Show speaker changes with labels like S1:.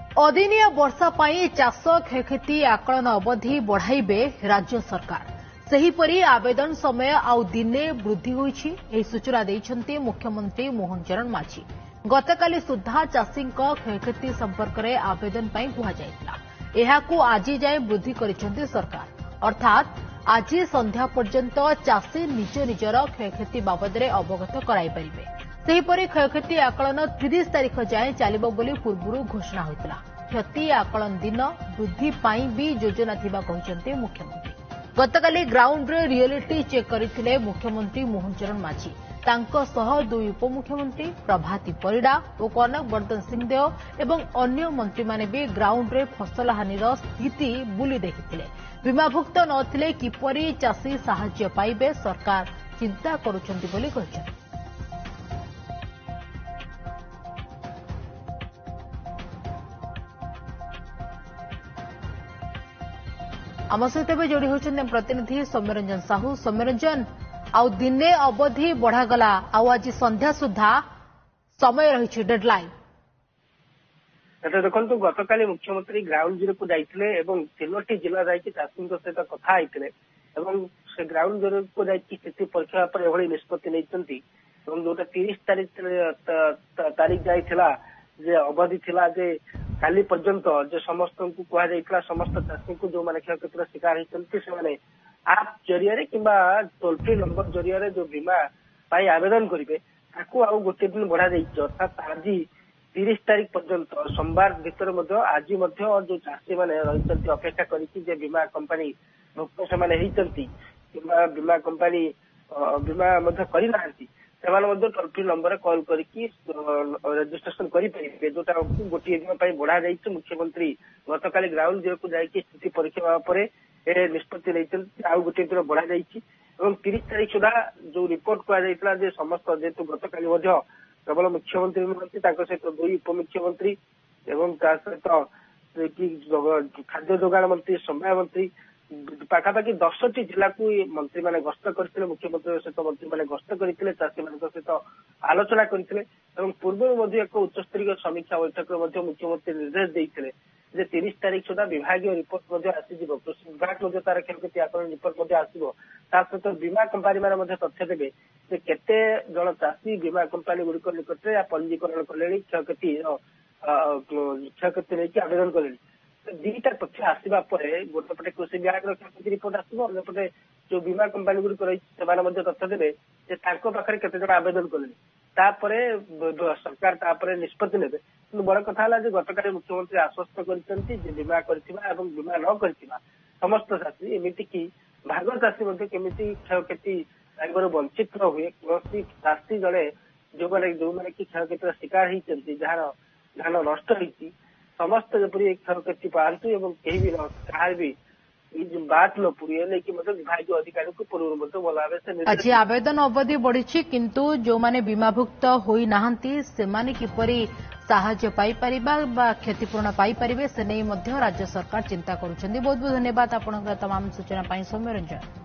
S1: अदिनिया वर्षा पाई चाष क्षयक्षति आकलन अवधि बढ़ाइबे राज्य सरकार। सेहीपरि आवेदन समय आउ दिने वृद्धि होईछि। एही सूचना दैछन्ती मुख्यमंत्री मोहन चरण माझी। गतकाली सुद्धा चाषी क्षयक्षति संपर्क में आवेदन पाई कुहाଯାଇଥିଲା। एहाकु आज जाए वृद्धि करिसेंती सरकार। अर्थात आज संध्या पर्यंत चाषी निज निजर क्षयक्षति बाबद अवगत कराई परिबे। सेहीपरि क्षयक्षति आकलन 30 तारीख जाए चलिबो बोली पूर्वरु घोषणा होइतला। क्षति आकलन दिन वृद्धि पाई भी योजना थिबा कहिसेंती मुख्यमंत्री। गतकाली ग्राउंड रे रियलिटी चेक करथिले मुख्यमंत्री मोहन चरण माझी। तांको सह दुई उपमुख्यमंत्री प्रभाती परिडा और कनक वर्धन सिंहदेव एवं अन्य मंत्री माने भी ग्राउंड रे फसल हानिर स्थिति बुली देखिथिले। बीमाभुक्त नथिले किपरि चाषी साहाय्य पाइबे सरकार चिंता करुछन्ती बोली कहिसेंती। आम सहित जोड़ी होती प्रतिनिधि सौम्यरंजन साहू। सौम्यरंजन आउ दिने अवधि बढ़ागला आज संध्या सुधा समय रही डेडलाइन।
S2: देखो गतकाली मुख्यमंत्री ग्राउंड जीरो को जाइए और 3टी जिला जाकि चाषी सहित कथा होते से ग्राउंड जीरो को जाकि स्थिति परीक्षा पर एभली निष्पत्ति नहीं जोटा 30 तारीख जाइला जे अवधि थिला जे काली पर्यंत जो समस्त को कहुला समस्त चाषी को जो मैंने क्षयक्षतिर शिकार होती से आप जरिया कि टोल फ्री नंबर जरिया जो बीमा पाई आवेदन करेंगे आउ गोटे दिन बढ़ा अर्थात आज 30 तारीख पर्यंत सोमवार भीतर आज जो चाषी मैंने रही अपेक्षा कर बीमा कंपनी भुक्त से बीमा कंपनी बीमा करना टोल फ्री नंबर कॉल करके रजिस्ट्रेशन करेंगे जोटा गोटे दिन बढ़ा जाइए। मुख्यमंत्री गतकाली ग्राउंड जीरो को जाकि स्थिति परीक्षा पर निष्पत्ति नहीं आउ गोटे दिन बढ़ा जाइए। 30 तारीख सुधा जो रिपोर्ट कहुला समस्त जेहेतु गतकाली केवल मुख्यमंत्री नुहति सहित दुई उपमुख्यमंत्री एवं सहित खाद्य जोगाण मंत्री समय मंत्री पाखापाखि 10टी जिला को मंत्री मैंने गस्त करते मुख्यमंत्री सहित मंत्री मैंने गस्त करते चाषी मान सहित आलोचना करते पूर्व एक उच्चस्तरीय समीक्षा बैठक में मुख्यमंत्री निर्देश देते 30 तारीख सुधा विभाग रिपोर्ट आसीज कृषि विभाग तार क्षयक्षति आकलन रिपोर्ट आसो सहित बीमा कंपानी मैंने तथ्य देवे केते जन चाषी बीमा कंपानी गुड़िक निकट में पंजीकरण कले क्षयक्षति नहीं आवेदन कले दीटा तथ्य आसवा गोटेपटे कृषि विभाग क्षयक्षति रिपोर्ट आसो अंपटे जो बीमा कंपानी गुड़िक रही तथ्य देवे पाखे केते आवेदन कले सरकार तापर निष्पत्ति ने बड़ कथा गतकाली मुख्यमंत्री आश्वस्त कर बीमा बीमा न कर समस्त चाषी एमती कि भाग चाषी केमी क्षयक्षति वंचित न हुए कौन चाषी जड़े जो मैंने कि क्षयक्षतिर शिकार होती जार धान नष्ट होती समस्त जपरी क्षयक्षति पातु कहीं भी कहा भी बात न पुरी विभाग अधिकारी को पूर्व भल भाव
S1: आज आवेदन अवधि बढ़ी किंतु जो माने बीमाभुक्त होई नाहंती सेमाने किपरि साहाय्य पाई परिबा बा क्षतिपूर्ण पाई परिबे से नहीं राज्य सरकार चिंता करुछंदी। बहुत बहुत धन्यवाद आपनकर तमाम सूचना पाई सौम्यरंजन।